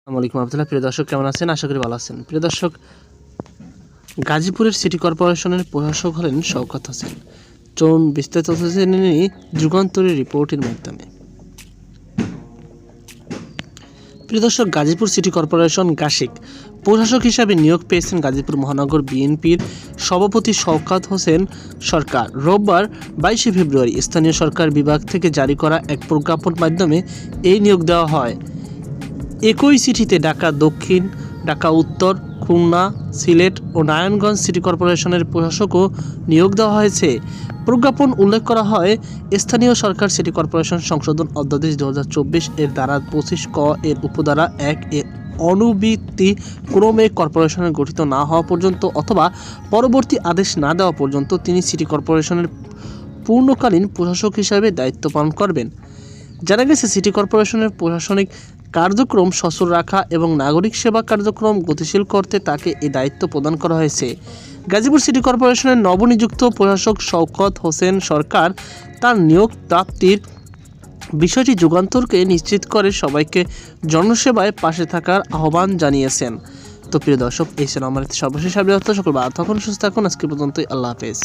আসসালামু আলাইকুম রহমতুল্লাহ। প্রিয় দর্শক, কেমন আছেন? আশা করি ভালো আছেন। প্রিয় দর্শক, গাজীপুরের সিটি কর্পোরেশনের প্রশাসক হলেন শওকত হোসেন। চলুন বিস্তারিত তথ্য জেনে নিই যুগান্তরের রিপোর্টের মাধ্যমে। প্রিয় দর্শক, গাজীপুর সিটি কর্পোরেশন গাসিক প্রশাসক হিসাবে নিয়োগ পেয়েছেন গাজীপুর মহানগর বিএনপির সভাপতি শওকত হোসেন সরকার। রোববার 22 ফেব্রুয়ারি স্থানীয় সরকার বিভাগ থেকে জারি করা এক প্রজ্ঞাপন মাধ্যমে এই নিয়োগ দেওয়া হয়। একই চিঠিতে ঢাকা দক্ষিণ, ঢাকা উত্তর, খুলনা, সিলেট ও নারায়ণগঞ্জ সিটি কর্পোরেশনের প্রশাসকও নিয়োগ দেওয়া হয়েছে। প্রজ্ঞাপন উল্লেখ করা হয়, স্থানীয় সরকার সিটি কর্পোরেশন সংশোধন অধ্যাদেশ 2024 এর ধারা 25 ক এর উপধারা 1 এর অনুবৃত্তি ক্রমে কর্পোরেশনের গঠিত না হওয়া পর্যন্ত অথবা পরবর্তী আদেশ না দেওয়া পর্যন্ত তিনি সিটি কর্পোরেশনের পূর্ণকালীন প্রশাসক হিসাবে দায়িত্ব পালন করবেন। জানা গেছে, সিটি কর্পোরেশনের প্রশাসনিক কার্যক্রম সচল রাখা এবং নাগরিক সেবা কার্যক্রম গতিশীল করতে তাকে এই দায়িত্ব প্রদান করা হয়েছে। গাজীপুর সিটি কর্পোরেশনের নবনিযুক্ত প্রশাসক শওকত হোসেন সরকার তার নিয়োগ প্রাপ্তির বিষয়টি যুগান্তরকে নিশ্চিত করে সবাইকে জনসেবায় পাশে থাকার আহ্বান জানিয়েছেন। তো প্রিয় দর্শক, এই ছিল আমার সর্বশেষ আপডেট। সকল ভালো থাকুন, সুস্থ থাকুন। আজকে পর্যন্তই। আল্লাহ হাফেজ।